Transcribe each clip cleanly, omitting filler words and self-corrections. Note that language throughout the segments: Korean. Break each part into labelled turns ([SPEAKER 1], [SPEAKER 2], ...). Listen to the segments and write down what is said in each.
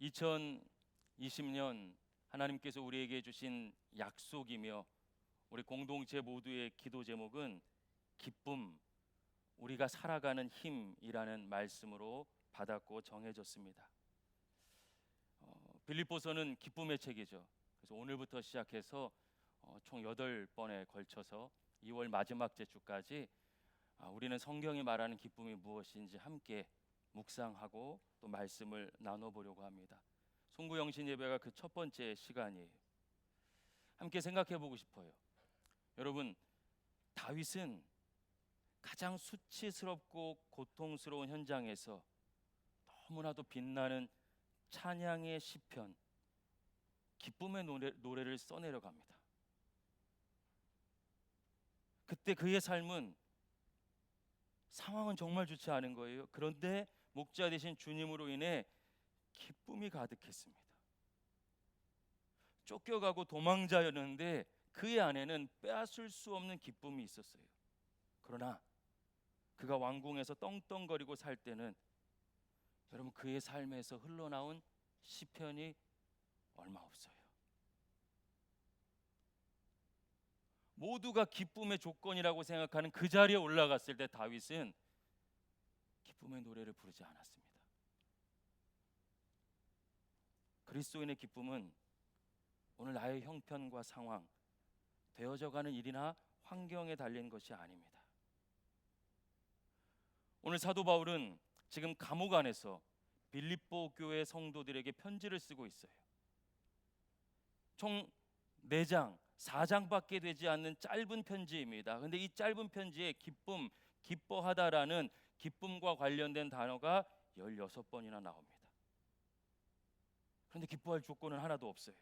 [SPEAKER 1] 2020년 하나님께서 우리에게 주신 약속이며 우리 공동체 모두의 기도 제목은 기쁨, 우리가 살아가는 힘이라는 말씀으로 받았고 정해졌습니다. 빌립보서는 기쁨의 책이죠. 그래서 오늘부터 시작해서 총 8번에 걸쳐서 2월 마지막 주까지 우리는 성경이 말하는 기쁨이 무엇인지 함께 묵상하고 또 말씀을 나눠보려고 합니다. 송구영신 예배가 그 첫 번째 시간이에요. 함께 생각해 보고 싶어요. 여러분, 다윗은 가장 수치스럽고 고통스러운 현장에서 너무나도 빛나는 찬양의 시편, 기쁨의 노래를 써내려 갑니다. 그때 그의 삶은 상황은 정말 좋지 않은 거예요. 그런데 목자 되신 주님으로 인해 기쁨이 가득했습니다. 쫓겨가고 도망자였는데 그의 안에는 빼앗을 수 없는 기쁨이 있었어요. 그러나 그가 왕궁에서 떵떵거리고 살 때는 여러분, 그의 삶에서 흘러나온 시편이 얼마 없어요. 모두가 기쁨의 조건이라고 생각하는 그 자리에 올라갔을 때 다윗은 기쁨의 노래를 부르지 않았습니다. 그리스도인의 기쁨은 오늘 나의 형편과 상황, 되어져가는 일이나 환경에 달린 것이 아닙니다. 오늘 사도 바울은 지금 감옥 안에서 빌립보 교회 성도들에게 편지를 쓰고 있어요. 총 4장, 4장밖에 되지 않는 짧은 편지입니다. 그런데 이 짧은 편지에 기쁨, 기뻐하다라는 기쁨과 관련된 단어가 16번이나 나옵니다. 그런데 기뻐할 조건은 하나도 없어요.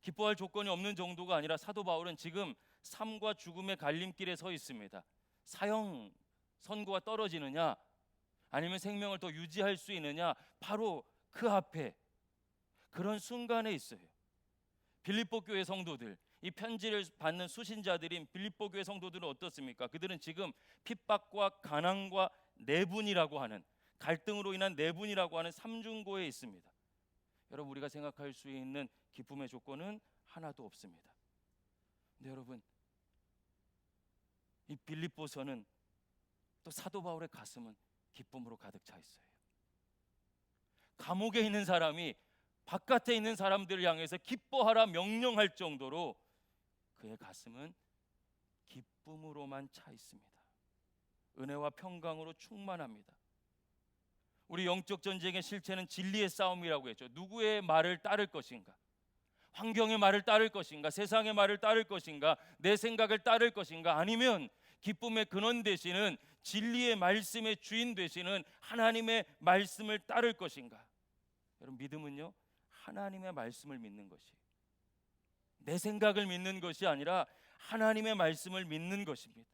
[SPEAKER 1] 기뻐할 조건이 없는 정도가 아니라 사도 바울은 지금 삶과 죽음의 갈림길에 서 있습니다. 사형 선고가 떨어지느냐 아니면 생명을 더 유지할 수 있느냐, 바로 그 앞에 그런 순간에 있어요. 빌립보 교회 성도들, 이 편지를 받는 수신자들인 빌립보 교회 성도들은 어떻습니까? 그들은 지금 핍박과 가난과 내분이라고 하는, 갈등으로 인한 내분이라고 하는 삼중고에 있습니다. 여러분, 우리가 생각할 수 있는 기쁨의 조건은 하나도 없습니다. 근데 여러분, 이 빌립보서는 또 사도 바울의 가슴은 기쁨으로 가득 차 있어요. 감옥에 있는 사람이 바깥에 있는 사람들을 향해서 기뻐하라 명령할 정도로 그의 가슴은 기쁨으로만 차 있습니다. 은혜와 평강으로 충만합니다. 우리 영적 전쟁의 실체는 진리의 싸움이라고 했죠. 누구의 말을 따를 것인가? 환경의 말을 따를 것인가? 세상의 말을 따를 것인가? 내 생각을 따를 것인가? 아니면 기쁨의 근원 되시는 진리의 말씀의 주인 되시는 하나님의 말씀을 따를 것인가? 여러분, 믿음은요, 하나님의 말씀을 믿는 것이, 내 생각을 믿는 것이 아니라 하나님의 말씀을 믿는 것입니다.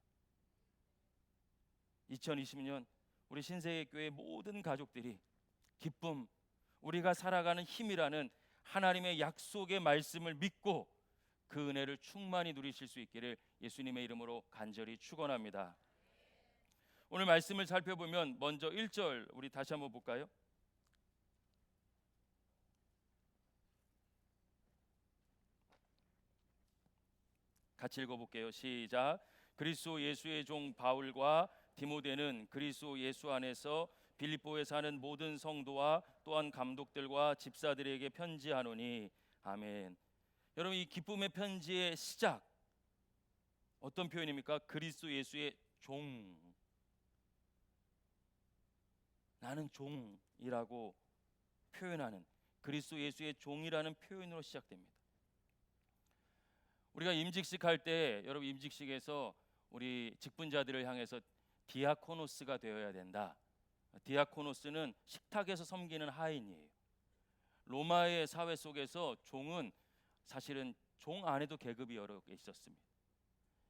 [SPEAKER 1] 2020년 우리 신세계교회 모든 가족들이 기쁨, 우리가 살아가는 힘이라는 하나님의 약속의 말씀을 믿고 그 은혜를 충만히 누리실 수 있기를 예수님의 이름으로 간절히 축원합니다. 오늘 말씀을 살펴보면 먼저 1절 우리 다시 한번 볼까요? 같이 읽어볼게요. 시작. 그리스도 예수의 종 바울과 디모데는 그리스도 예수 안에서 빌립보에 사는 모든 성도와 또한 감독들과 집사들에게 편지하노니. 아멘. 여러분, 이 기쁨의 편지의 시작 어떤 표현입니까? 그리스도 예수의 종, 나는 종이라고 표현하는, 그리스도 예수의 종이라는 표현으로 시작됩니다. 우리가 임직식 할 때, 여러분, 임직식에서 우리 직분자들을 향해서 디아코노스가 되어야 된다. 디아코노스는 식탁에서 섬기는 하인이에요. 로마의 사회 속에서 종은 사실은 종 안에도 계급이 여러 개 있었습니다.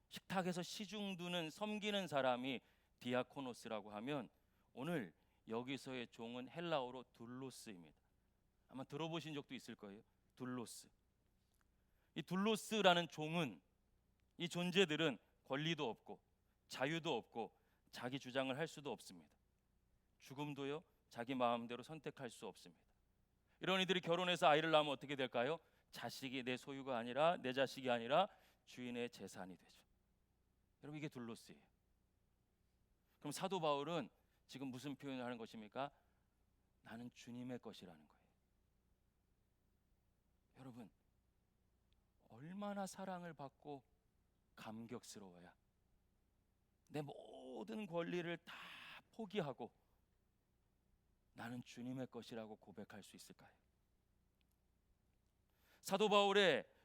[SPEAKER 1] 식탁에서 시중 두는 섬기는 사람이 디아코노스라고 하면, 오늘 여기서의 종은 헬라어로 둘로스입니다. 아마 들어보신 적도 있을 거예요. 둘로스. 이 둘로스라는 종은, 이 존재들은 권리도 없고 자유도 없고 자기 주장을 할 수도 없습니다. 죽음도요, 자기 마음대로 선택할 수 없습니다. 이런 이들이 결혼해서 아이를 낳으면 어떻게 될까요? 자식이 내 소유가 아니라, 내 자식이 아니라 주인의 재산이 되죠. 여러분, 이게 둘로스예요. 그럼 사도 바울은 지금 무슨 표현을 하는 것입니까? 나는 주님의 것이라는 거예요. 여러분, 얼마나 사랑을 받고 감격스러워야 내 모든 권리를 다 포기하고 나는 주님의 것이라고 고백할 수 있을까요?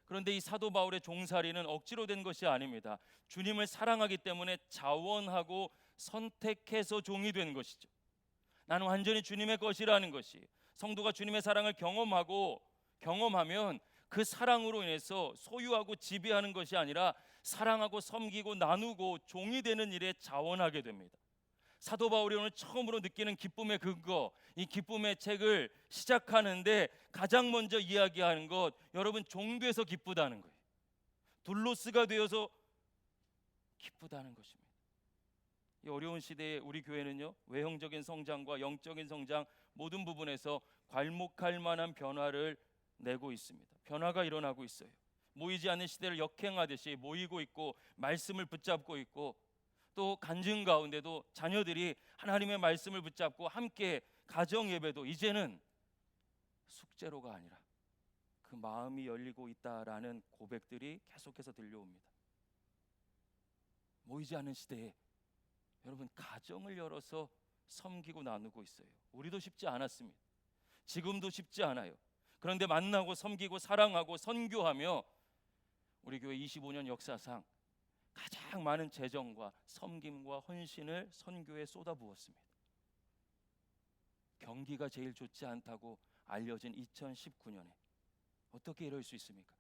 [SPEAKER 1] 그런데 이 사도 바울의 종살이는 억지로 된 것이 아닙니다. 주님을 사랑하기 때문에 자원하고 선택해서 종이 된 것이죠. 나는 완전히 주님의 것이라는 것이, 성도가 주님의 사랑을 경험하면 그 사랑으로 인해서 소유하고 지배하는 것이 아니라 사랑하고 섬기고 나누고 종이 되는 일에 자원하게 됩니다. 사도 바울이 오늘 처음으로 느끼는 기쁨의 근거, 이 기쁨의 책을 시작하는데 가장 먼저 이야기하는 것, 여러분, 종돼서 기쁘다는 거예요. 둘로스가 되어서 기쁘다는 것입니다. 이 어려운 시대에 우리 교회는요, 외형적인 성장과 영적인 성장 모든 부분에서 괄목할 만한 변화를 내고 있습니다. 변화가 일어나고 있어요. 모이지 않는 시대를 역행하듯이 모이고 있고 말씀을 붙잡고 있고, 또 간증 가운데도 자녀들이 하나님의 말씀을 붙잡고 함께 가정 예배도 이제는 숙제로가 아니라 그 마음이 열리고 있다라는 고백들이 계속해서 들려옵니다. 모이지 않는 시대에 여러분, 가정을 열어서 섬기고 나누고 있어요. 우리도 쉽지 않았습니다. 지금도 쉽지 않아요. 그런데 만나고 섬기고 사랑하고 선교하며 우리 교회 25년 역사상 가장 많은 재정과 섬김과 헌신을 선교에 쏟아부었습니다. 경기가 제일 좋지 않다고 알려진 2019년에 어떻게 이럴 수 있습니까?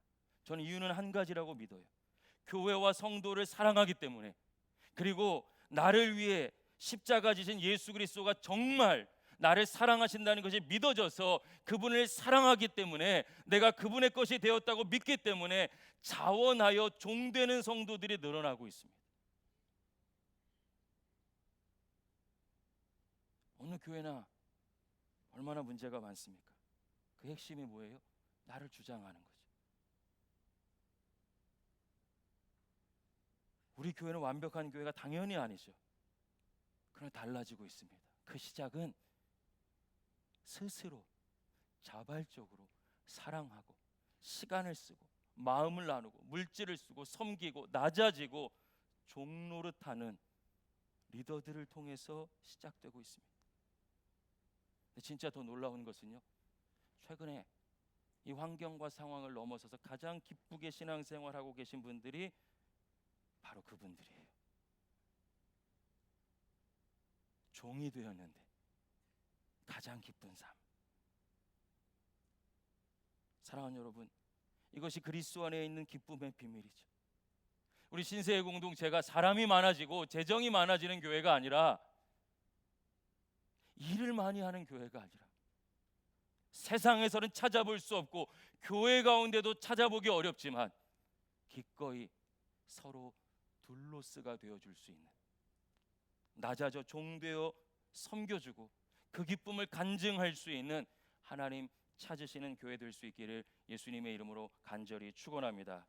[SPEAKER 1] 저는 이유는 한 가지라고 믿어요. 교회와 성도를 사랑하기 때문에, 그리고 나를 위해 십자가 지신 예수 그리스도가 정말 나를 사랑하신다는 것이 믿어져서 그분을 사랑하기 때문에, 내가 그분의 것이 되었다고 믿기 때문에 자원하여 종되는 성도들이 늘어나고 있습니다. 어느 교회나 얼마나 문제가 많습니까? 그 핵심이 뭐예요? 나를 주장하는 거죠. 우리 교회는 완벽한 교회가 당연히 아니죠. 그러나 달라지고 있습니다. 그 시작은 스스로 자발적으로 사랑하고 시간을 쓰고 마음을 나누고 물질을 쓰고 섬기고 낮아지고 종노릇하는 리더들을 통해서 시작되고 있습니다. 진짜 더 놀라운 것은요, 최근에 이 환경과 상황을 넘어서서 가장 기쁘게 신앙생활하고 계신 분들이 바로 그분들이에요. 종이 되었는데 가장 기쁜 삶. 사랑하는 여러분, 이것이 그리스도 안에 있는 기쁨의 비밀이죠. 우리 신세의 공동체가 사람이 많아지고 재정이 많아지는 교회가 아니라, 일을 많이 하는 교회가 아니라, 세상에서는 찾아볼 수 없고 교회 가운데도 찾아보기 어렵지만 기꺼이 서로 둘로스가 되어줄 수 있는, 낮아져 종되어 섬겨주고 그 기쁨을 간증할 수 있는 하나님 찾으시는 교회 될 수 있기를 예수님의 이름으로 간절히 축원합니다.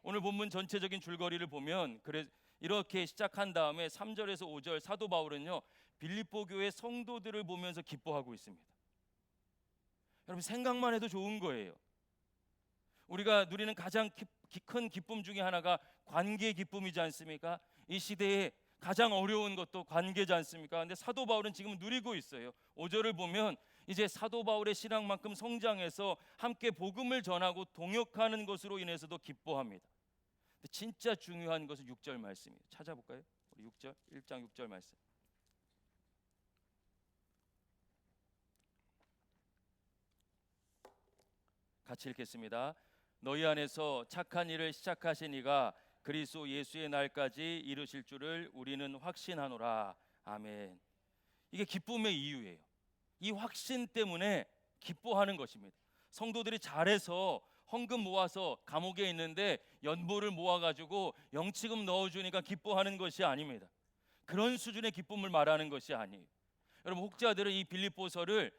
[SPEAKER 1] 오늘 본문 전체적인 줄거리를 보면 이렇게 시작한 다음에 3절에서 5절 사도 바울은요, 빌립보 교회 성도들을 보면서 기뻐하고 있습니다. 여러분, 생각만 해도 좋은 거예요. 우리가 누리는 가장 큰 기쁨 중에 하나가 관계 기쁨이지 않습니까? 이 시대에 가장 어려운 것도 관계지 않습니까? 근데 사도 바울은 지금 누리고 있어요. 5절을 보면 이제 사도 바울의 신앙만큼 성장해서 함께 복음을 전하고 동역하는 것으로 인해서도 기뻐합니다. 근데 진짜 중요한 것은 6절 말씀이에요. 찾아볼까요? 우리 6절, 1장 6절 말씀. 같이 읽겠습니다. 너희 안에서 착한 일을 시작하신 이가 그리스도 예수의 날까지 이루실 줄을 우리는 확신하노라. 아멘. 이게 기쁨의 이유예요. 이 확신 때문에 기뻐하는 것입니다. 성도들이 잘해서 헌금 모아서 감옥에 있는데 연보를 모아가지고 영치금 넣어주니까 기뻐하는 것이 아닙니다. 그런 수준의 기쁨을 말하는 것이 아니에요. 여러분, 혹자들은 이 빌립보서를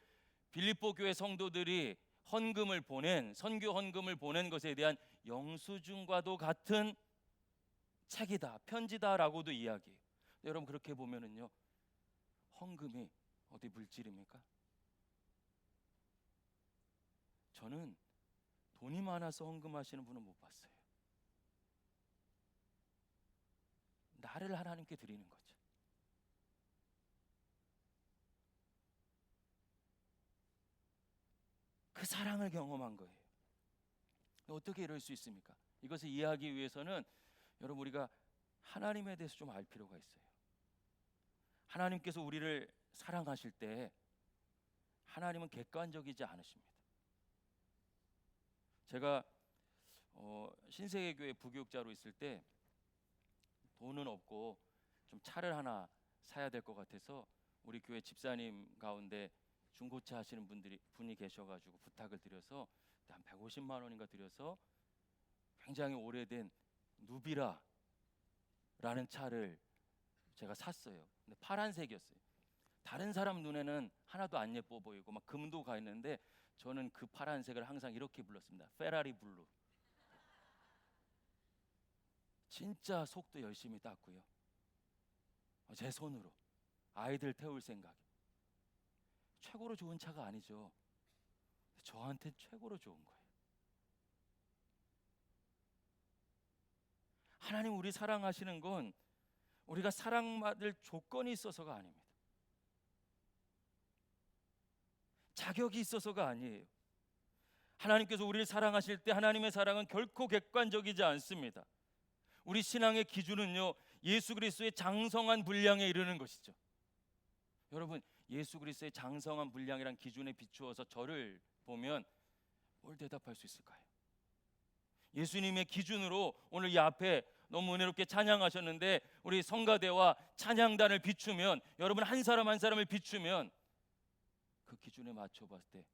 [SPEAKER 1] 빌립보 교회 성도들이 헌금을 보낸, 선교 헌금을 보낸 것에 대한 영수증과도 같은 책이다, 편지다라고도 이야기해요. 여러분, 그렇게 보면은요, 헌금이 어디 물질입니까? 저는 돈이 많아서 헌금하시는 분은 못 봤어요. 나를 하나님께 드리는 거죠. 그 사랑을 경험한 거예요. 어떻게 이럴 수 있습니까? 이것을 이해하기 위해서는 여러분, 우리가 하나님에 대해서 좀 알 필요가 있어요. 하나님께서 우리를 사랑하실 때 하나님은 객관적이지 않으십니다. 제가 신세계교회 부교육자로 있을 때 돈은 없고 좀 차를 하나 사야 될 것 같아서 우리 교회 집사님 가운데 중고차 하시는 분이 계셔가지고 부탁을 드려서 한 150만 원인가 드려서 굉장히 오래된 누비라라는 차를 제가 샀어요. 근데 파란색이었어요. 다른 사람 눈에는 하나도 안 예뻐 보이고 막 금도 가 있는데 저는 그 파란색을 항상 이렇게 불렀습니다. 페라리 블루. 진짜 속도 열심히 땄고요. 제 손으로 아이들 태울 생각에. 최고로 좋은 차가 아니죠. 저한테 최고로 좋은 거예요. 하나님 우리 사랑하시는 건 우리가 사랑받을 조건이 있어서가 아닙니다. 자격이 있어서가 아니에요. 하나님께서 우리를 사랑하실 때 하나님의 사랑은 결코 객관적이지 않습니다. 우리 신앙의 기준은요, 예수 그리스도의 장성한 분량에 이르는 것이죠. 여러분, 예수 그리스도의 장성한 분량이란 기준에 비추어서 저를 보면 뭘 대답할 수 있을까요? 예수님의 기준으로 오늘 이 앞에 너무 은혜롭게 찬양하셨는데 우리 성가대와 찬양단을 비추면, 여러분 한 사람 한 사람을 비추면 그 기준에 맞춰봤을 때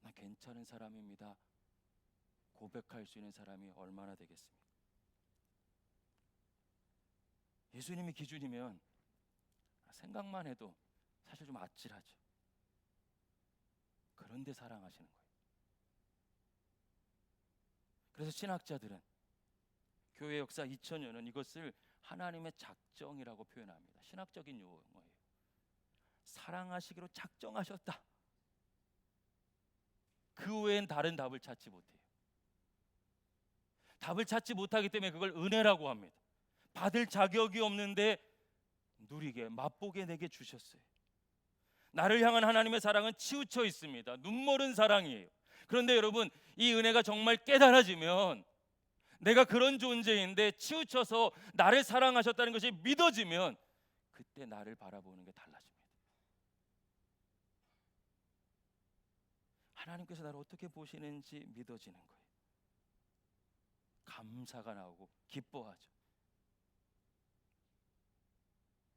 [SPEAKER 1] 나 괜찮은 사람입니다 고백할 수 있는 사람이 얼마나 되겠습니까? 예수님이 기준이면 생각만 해도 사실 좀 아찔하죠. 그런데 사랑하시는 거예요. 그래서 신학자들은 교회 역사 2000년은 이것을 하나님의 작정이라고 표현합니다. 신학적인 용어예요. 사랑하시기로 작정하셨다. 그 외엔 다른 답을 찾지 못해요. 답을 찾지 못하기 때문에 그걸 은혜라고 합니다. 받을 자격이 없는데 누리게, 맛보게 내게 주셨어요. 나를 향한 하나님의 사랑은 치우쳐 있습니다. 눈멀은 사랑이에요. 그런데 여러분, 이 은혜가 정말 깨달아지면, 내가 그런 존재인데 치우쳐서 나를 사랑하셨다는 것이 믿어지면, 그때 나를 바라보는 게 달라집니다. 하나님께서 나를 어떻게 보시는지 믿어지는 거예요. 감사가 나오고 기뻐하죠.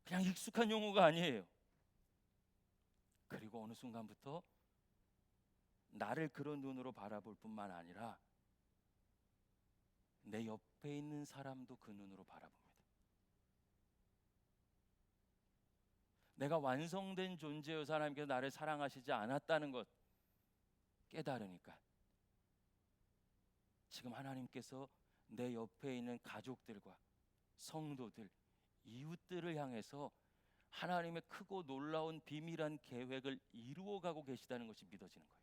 [SPEAKER 1] 그냥 익숙한 용어가 아니에요. 그리고 어느 순간부터 나를 그런 눈으로 바라볼 뿐만 아니라 내 옆에 있는 사람도 그 눈으로 바라봅니다. 내가 완성된 존재여서 하나님께서 나를 사랑하시지 않았다는 것 깨달으니까 지금 하나님께서 내 옆에 있는 가족들과 성도들, 이웃들을 향해서 하나님의 크고 놀라운 비밀한 계획을 이루어가고 계시다는 것이 믿어지는 거예요.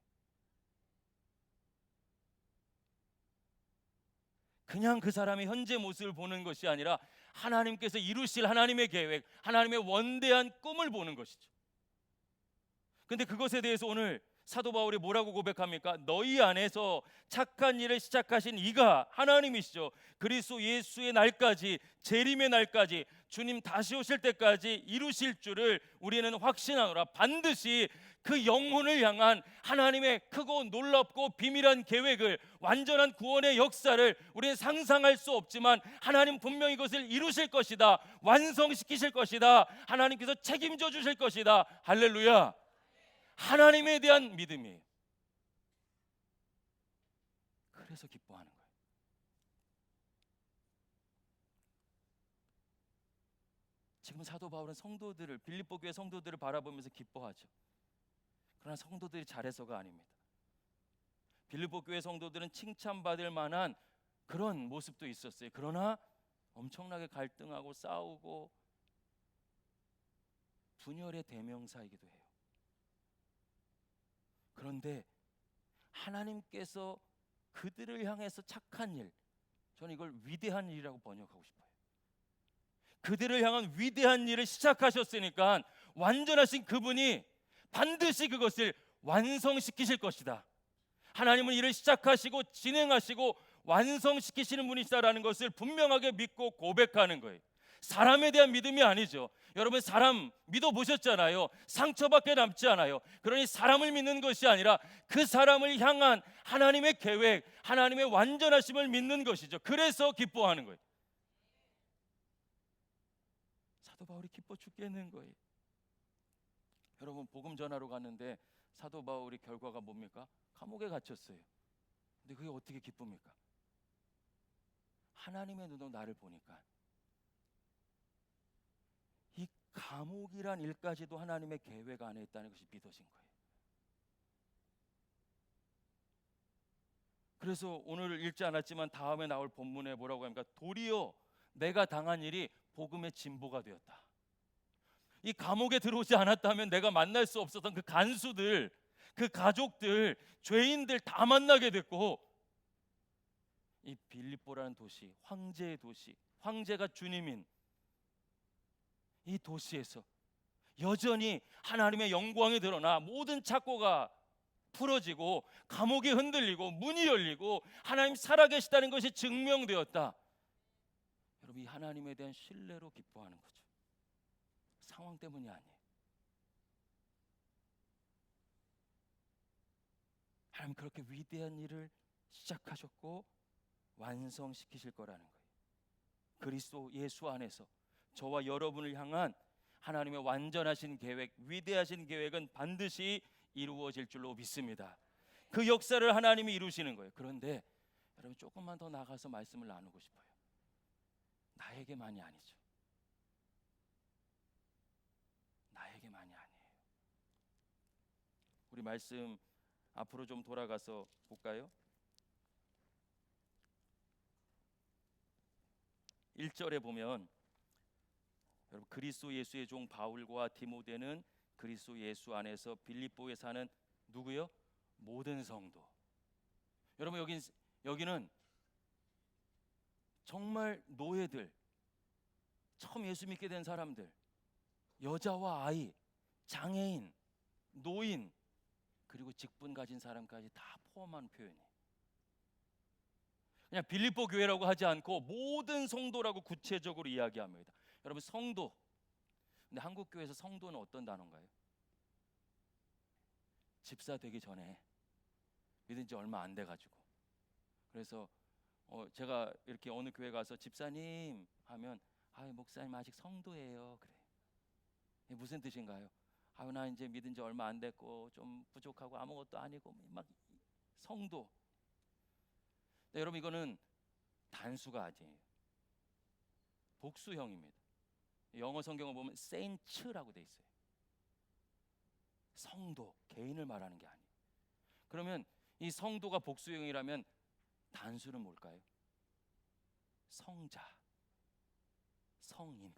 [SPEAKER 1] 그냥 그 사람의 현재 모습을 보는 것이 아니라 하나님께서 이루실 하나님의 계획, 하나님의 원대한 꿈을 보는 것이죠. 근데 그것에 대해서 오늘 사도 바울이 뭐라고 고백합니까? 너희 안에서 착한 일을 시작하신 이가 하나님이시죠. 그리스도 예수의 날까지, 재림의 날까지, 주님 다시 오실 때까지 이루실 줄을 우리는 확신하노라. 반드시 그 영혼을 향한 하나님의 크고 놀랍고 비밀한 계획을, 완전한 구원의 역사를 우리는 상상할 수 없지만 하나님 분명히 이것을 이루실 것이다, 완성시키실 것이다, 하나님께서 책임져 주실 것이다. 할렐루야. 하나님에 대한 믿음이에요. 그래서 기뻐하는 거예요. 지금 사도 바울은 성도들을, 빌립보 교회 성도들을 바라보면서 기뻐하죠. 그러나 성도들이 잘해서가 아닙니다. 빌립보 교회 성도들은 칭찬받을 만한 그런 모습도 있었어요. 그러나 엄청나게 갈등하고 싸우고 분열의 대명사이기도 해요. 그런데 하나님께서 그들을 향해서 착한 일, 저는 이걸 위대한 일이라고 번역하고 싶어요. 그들을 향한 위대한 일을 시작하셨으니까 완전하신 그분이 반드시 그것을 완성시키실 것이다. 하나님은 일을 시작하시고 진행하시고 완성시키시는 분이시다라는 것을 분명하게 믿고 고백하는 거예요. 사람에 대한 믿음이 아니죠. 여러분, 사람 믿어보셨잖아요. 상처밖에 남지 않아요. 그러니 사람을 믿는 것이 아니라 그 사람을 향한 하나님의 계획, 하나님의 완전하심을 믿는 것이죠. 그래서 기뻐하는 거예요. 사도 바울이 기뻐 죽겠는 거예요. 여러분, 복음 전하러 갔는데 사도 바울이 결과가 뭡니까? 감옥에 갇혔어요. 근데 그게 어떻게 기쁩니까? 하나님의 눈으로 나를 보니까 이 감옥이란 일까지도 하나님의 계획 안에 있다는 것이 믿어진 거예요. 그래서 오늘 읽지 않았지만 다음에 나올 본문에 뭐라고 합니까? 도리어 내가 당한 일이 복음의 진보가 되었다. 이 감옥에 들어오지 않았다면 내가 만날 수 없었던 그 간수들, 그 가족들, 죄인들 다 만나게 됐고, 이 빌립보라는 도시, 황제의 도시, 황제가 주님인 이 도시에서 여전히 하나님의 영광이 드러나 모든 착고가 풀어지고 감옥이 흔들리고 문이 열리고 하나님 살아계시다는 것이 증명되었다. 여러분, 이 하나님에 대한 신뢰로 기뻐하는 거죠. 상황 때문이 아니에요. 하나님 그렇게 위대한 일을 시작하셨고 완성시키실 거라는 거예요. 그리스도 예수 안에서 저와 여러분을 향한 하나님의 완전하신 계획, 위대하신 계획은 반드시 이루어질 줄로 믿습니다. 그 역사를 하나님이 이루시는 거예요. 그런데 여러분, 조금만 더 나가서 말씀을 나누고 싶어요. 나에게만이 아니죠. 나에게만이 아니에요. 우리 말씀 앞으로 좀 돌아가서 볼까요? 1절에 보면 여러분, 그리스도 예수의 종 바울과 디모데는 그리스도 예수 안에서 빌립보에 사는 누구요? 모든 성도. 여러분, 여기는 정말 노예들, 처음 예수 믿게 된 사람들, 여자와 아이, 장애인, 노인, 그리고 직분 가진 사람까지 다 포함한 표현이에요. 그냥 빌립보 교회라고 하지 않고 모든 성도라고 구체적으로 이야기합니다. 여러분, 성도. 근데 한국 교회에서 성도는 어떤 단어인가요? 집사 되기 전에 믿은 지 얼마 안 돼 가지고. 그래서 제가 이렇게 어느 교회 가서 집사님 하면 목사님 아직 성도예요. 그래. 이게 무슨 뜻인가요? 나 이제 믿은 지 얼마 안 됐고 좀 부족하고 아무것도 아니고 막 성도. 네, 여러분, 이거는 단수가 아니에요. 복수형입니다. 영어 성경을 보면 saints라고 돼 있어요. 성도, 개인을 말하는 게 아니에요. 그러면 이 성도가 복수형이라면 단수는 뭘까요? 성자, 성인.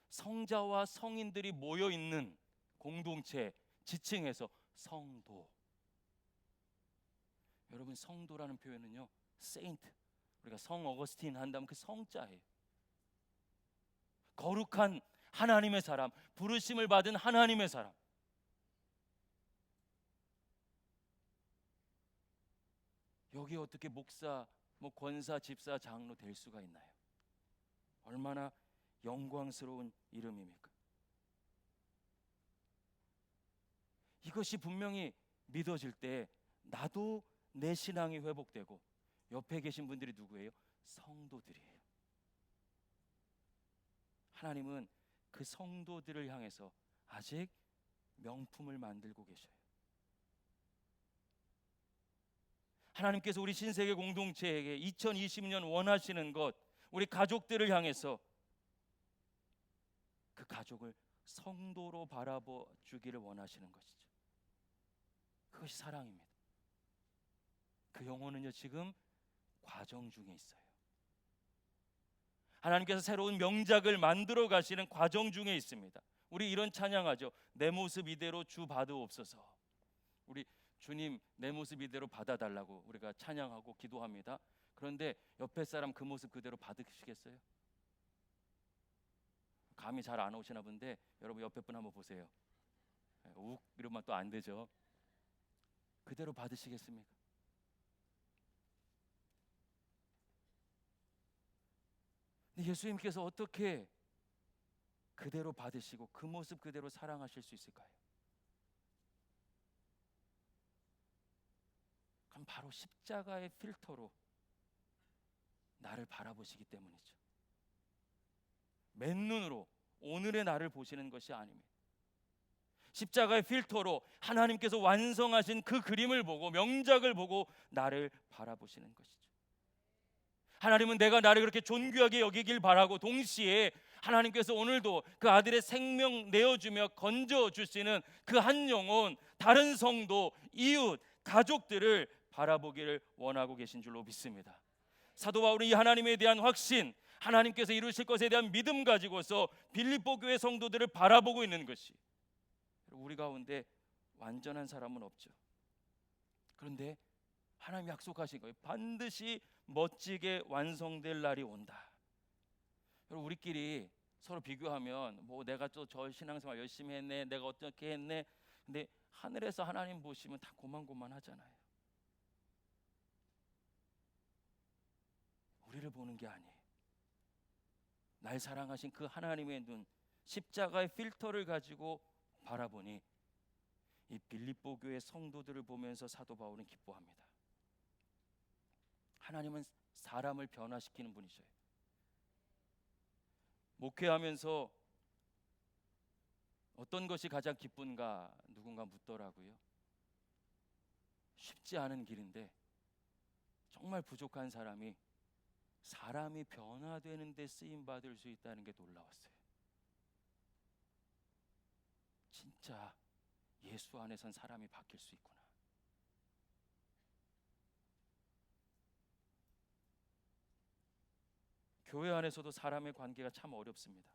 [SPEAKER 1] 성자와 성인들이 모여 있는 공동체, 지칭해서 성도. 여러분, 성도라는 표현은요, 세인트, 우리가 성 어거스틴 한다면 그 성자예요. 거룩한 하나님의 사람, 부르심을 받은 하나님의 사람. 여기 어떻게 목사, 권사, 집사, 장로 될 수가 있나요? 얼마나 영광스러운 이름입니까? 이것이 분명히 믿어질 때 나도 내 신앙이 회복되고, 옆에 계신 분들이 누구예요? 성도들이에요. 하나님은 그 성도들을 향해서 아직 명품을 만들고 계셔요. 하나님께서 우리 신세계 공동체에게 2020년 원하시는 것, 우리 가족들을 향해서 그 가족을 성도로 바라봐 주기를 원하시는 것이죠. 그것이 사랑입니다. 그 영혼은요 지금 과정 중에 있어요. 하나님께서 새로운 명작을 만들어 가시는 과정 중에 있습니다. 우리 이런 찬양하죠. 내 모습 이대로 주 받으옵소서. 우리 주님 내 모습 이대로 받아달라고 우리가 찬양하고 기도합니다. 그런데 옆에 사람 그 모습 그대로 받으시겠어요? 감이 잘 안 오시나 본데 여러분 옆에 분 한번 보세요. 욱 이러면 또 안 되죠. 그대로 받으시겠습니까? 근데 예수님께서 어떻게 그대로 받으시고 그 모습 그대로 사랑하실 수 있을까요? 그럼 바로 십자가의 필터로 나를 바라보시기 때문이죠. 맨눈으로 오늘의 나를 보시는 것이 아닙니다. 십자가의 필터로 하나님께서 완성하신 그 그림을 보고 명작을 보고 나를 바라보시는 것이죠. 하나님은 내가 나를 그렇게 존귀하게 여기길 바라고 동시에 하나님께서 오늘도 그 아들의 생명 내어주며 건져주시는 그 한 영혼, 다른 성도, 이웃, 가족들을 바라보기를 원하고 계신 줄로 믿습니다. 사도 바울은 이 하나님에 대한 확신, 하나님께서 이루실 것에 대한 믿음 가지고서 빌립보 교회 성도들을 바라보고 있는 것이, 우리 가운데 완전한 사람은 없죠. 그런데 하나님 약속하신 거예요. 반드시 멋지게 완성될 날이 온다. 여러분 우리끼리 서로 비교하면 뭐 내가 또 저 신앙생활 열심히 했네, 내가 어떻게 했네. 근데 하늘에서 하나님 보시면 다 고만고만하잖아요. 우리를 보는 게 아니에요. 날 사랑하신 그 하나님의 눈, 십자가의 필터를 가지고 바라보니 이 빌립보 교회 성도들을 보면서 사도 바울은 기뻐합니다. 하나님은 사람을 변화시키는 분이셔요. 목회하면서 어떤 것이 가장 기쁜가 누군가 묻더라고요. 쉽지 않은 길인데 정말 부족한 사람이 변화되는 데 쓰임 받을 수 있다는 게 놀라웠어요. 진짜 예수 안에선 사람이 바뀔 수 있구나. 교회 안에서도 사람의 관계가 참 어렵습니다.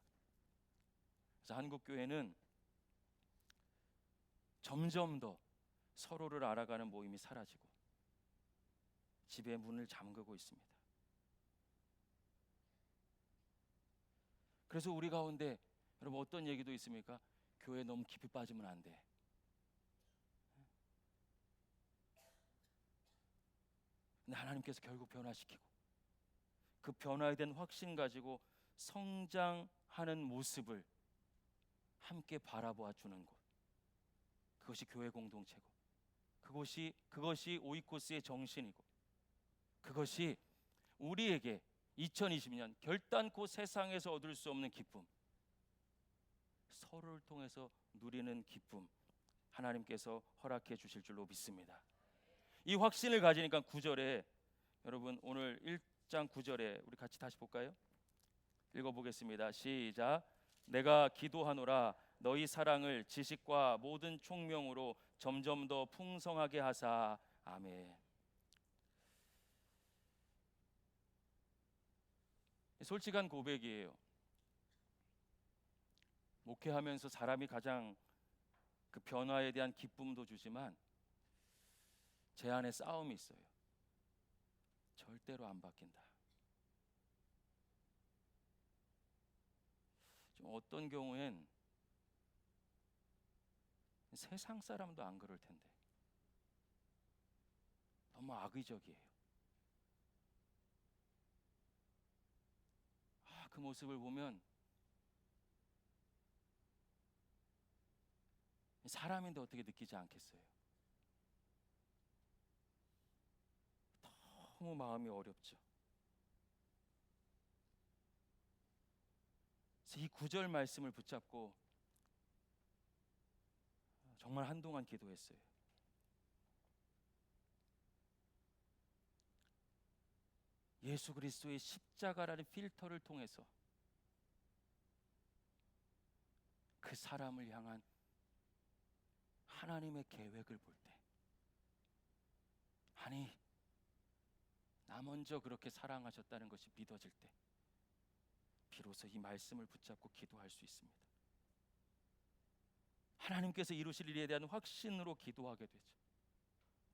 [SPEAKER 1] 그래서 한국 교회는 점점 더 서로를 알아가는 모임이 사라지고 집의 문을 잠그고 있습니다. 그래서 우리 가운데 여러분 어떤 얘기도 있습니까? 교회 너무 깊이 빠지면 안 돼. 근데 하나님께서 결국 변화시키고 그 변화에 대한 확신 가지고 성장하는 모습을 함께 바라보아 주는 곳, 그것이 교회 공동체고, 그것이 오이코스의 정신이고, 그것이 우리에게 2020년 결단코 세상에서 얻을 수 없는 기쁨, 서로를 통해서 누리는 기쁨, 하나님께서 허락해 주실 줄로 믿습니다. 이 확신을 가지니까 9절에 여러분 오늘 1장 9절에 우리 같이 다시 볼까요? 읽어보겠습니다. 시작. 내가 기도하노라 너희 사랑을 지식과 모든 총명으로 점점 더 풍성하게 하사. 아멘. 솔직한 고백이에요. 목회하면서 사람이 가장 그 변화에 대한 기쁨도 주지만 제 안에 싸움이 있어요. 절대로 안 바뀐다. 좀 어떤 경우엔 세상 사람도 안 그럴 텐데 너무 악의적이에요. 그 모습을 보면 사람인데 어떻게 느끼지 않겠어요? 너무 마음이 어렵죠. 그래서 이 9절 말씀을 붙잡고 정말 한동안 기도했어요. 예수 그리스도의 십자가라는 필터를 통해서 그 사람을 향한 하나님의 계획을 볼 때, 아니 나 먼저 그렇게 사랑하셨다는 것이 믿어질 때 비로소 이 말씀을 붙잡고 기도할 수 있습니다. 하나님께서 이루실 일에 대한 확신으로 기도하게 되죠.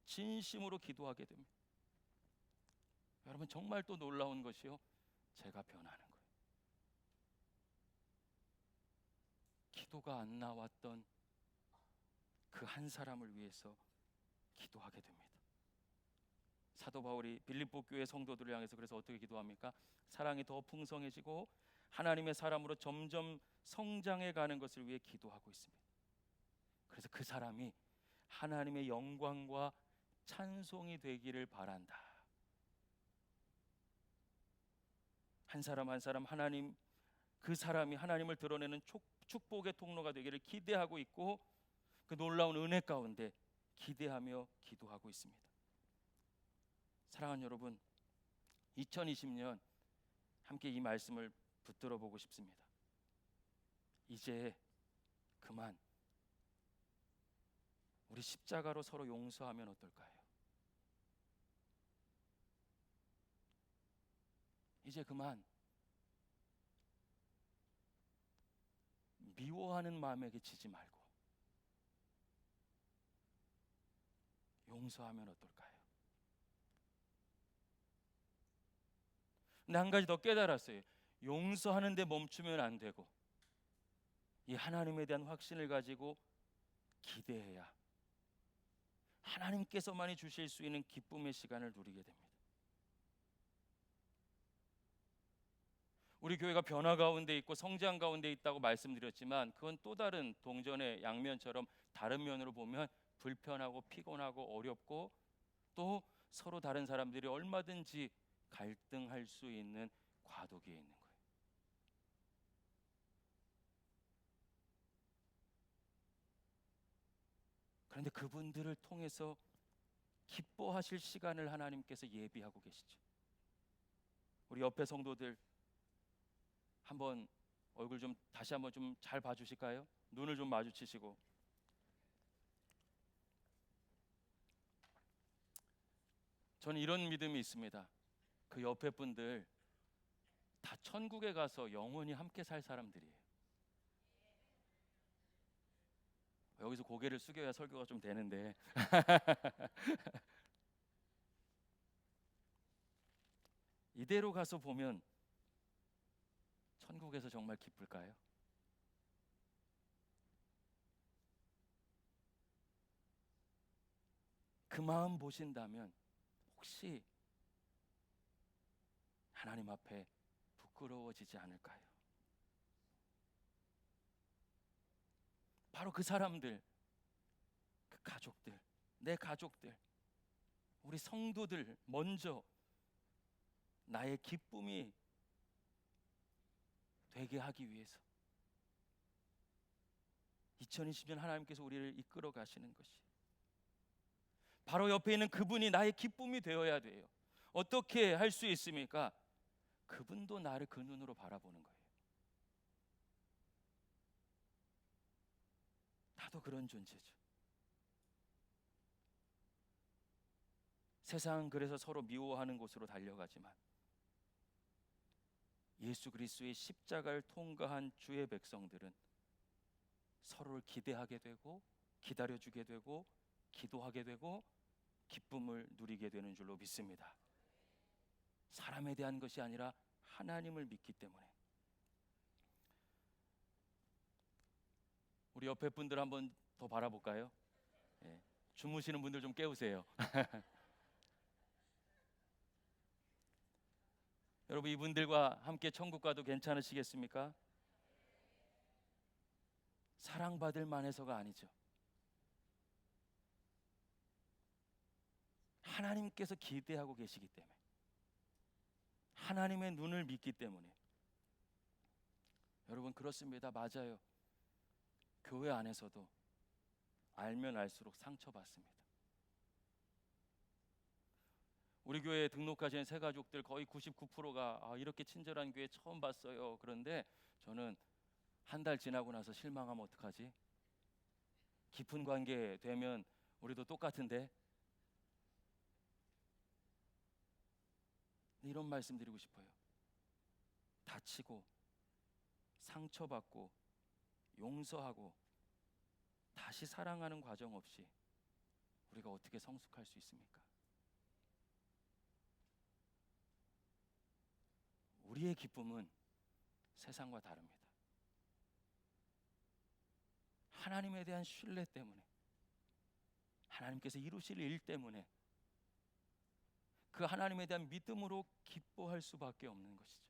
[SPEAKER 1] 진심으로 기도하게 됩니다. 여러분, 정말 또 놀라운 것이요, 제가 변하는 거예요. 기도가 안 나왔던 그 한 사람을 위해서 기도하게 됩니다. 사도 바울이 빌립보 교회 성도들을 향해서 그래서 어떻게 기도합니까? 사랑이 더 풍성해지고 하나님의 사람으로 점점 성장해 가는 것을 위해 기도하고 있습니다. 그래서 그 사람이 하나님의 영광과 찬송이 되기를 바란다. 한 사람 한 사람 하나님, 그 사람이 하나님을 드러내는 축복의 통로가 되기를 기대하고 있고, 그 놀라운 은혜 가운데 기대하며 기도하고 있습니다. 사랑하는 여러분, 2020년 함께 이 말씀을 붙들어 보고 싶습니다. 이제 그만 우리 십자가로 서로 용서하면 어떨까요? 이제 그만 미워하는 마음에게 지지 말고 용서하면 어떨까요? 근데 한 가지 더 깨달았어요. 용서하는 데 멈추면 안 되고 이 하나님에 대한 확신을 가지고 기대해야 하나님께서만이 주실 수 있는 기쁨의 시간을 누리게 됩니다. 우리 교회가 변화 가운데 있고 성장 가운데 있다고 말씀드렸지만, 그건 또 다른 동전의 양면처럼 다른 면으로 보면 불편하고 피곤하고 어렵고, 또 서로 다른 사람들이 얼마든지 갈등할 수 있는 과도기에 있는 거예요. 그런데 그분들을 통해서 기뻐하실 시간을 하나님께서 예비하고 계시죠. 우리 옆에 성도들 한번 얼굴 좀 다시 한번 좀 잘 봐주실까요? 눈을 좀 마주치시고, 저는 이런 믿음이 있습니다. 그 옆에 분들 다 천국에 가서 영원히 함께 살 사람들이에요. 여기서 고개를 숙여야 설교가 좀 되는데 이대로 가서 보면 천국에서 정말 기쁠까요? 그 마음 보신다면 혹시 하나님 앞에 부끄러워지지 않을까요? 바로 그 사람들, 그 가족들, 내 가족들, 우리 성도들 먼저 나의 기쁨이 되게 하기 위해서 2020년 하나님께서 우리를 이끌어 가시는 것이, 바로 옆에 있는 그분이 나의 기쁨이 되어야 돼요. 어떻게 할 수 있습니까? 그분도 나를 그 눈으로 바라보는 거예요. 나도 그런 존재죠. 세상은 그래서 서로 미워하는 곳으로 달려가지만 예수 그리스도의 십자가를 통과한 주의 백성들은 서로를 기대하게 되고 기다려주게 되고 기도하게 되고 기쁨을 누리게 되는 줄로 믿습니다. 사람에 대한 것이 아니라 하나님을 믿기 때문에. 우리 옆에 분들 한번 더 바라볼까요? 예. 주무시는 분들 좀 깨우세요. 여러분, 이분들과 함께 천국 가도 괜찮으시겠습니까? 사랑받을 만해서가 아니죠. 하나님께서 기대하고 계시기 때문에, 하나님의 눈을 믿기 때문에. 여러분, 그렇습니다. 맞아요. 교회 안에서도 알면 알수록 상처받습니다. 우리 교회에 등록하신 새 가족들 거의 99%가 이렇게 친절한 교회 처음 봤어요. 그런데 저는 한 달 지나고 나서 실망하면 어떡하지? 깊은 관계 되면 우리도 똑같은데. 이런 말씀 드리고 싶어요. 다치고 상처받고 용서하고 다시 사랑하는 과정 없이 우리가 어떻게 성숙할 수 있습니까? 우리의 기쁨은 세상과 다릅니다. 하나님에 대한 신뢰 때문에, 하나님께서 이루실 일 때문에 그 하나님에 대한 믿음으로 기뻐할 수밖에 없는 것이죠.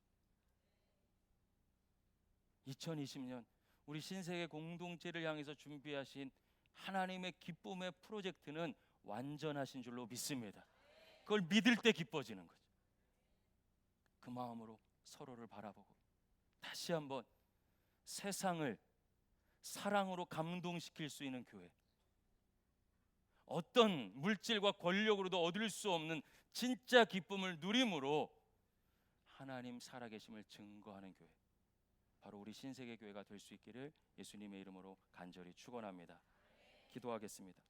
[SPEAKER 1] 2020년 우리 신세계 공동체를 향해서 준비하신 하나님의 기쁨의 프로젝트는 완전하신 줄로 믿습니다. 그걸 믿을 때 기뻐지는 거죠. 그 마음으로 서로를 바라보고 다시 한번 세상을 사랑으로 감동시킬 수 있는 교회, 어떤 물질과 권력으로도 얻을 수 없는 진짜 기쁨을 누림으로 하나님 살아계심을 증거하는 교회, 바로 우리 신세계 교회가 될 수 있기를 예수님의 이름으로 간절히 축원합니다. 기도하겠습니다.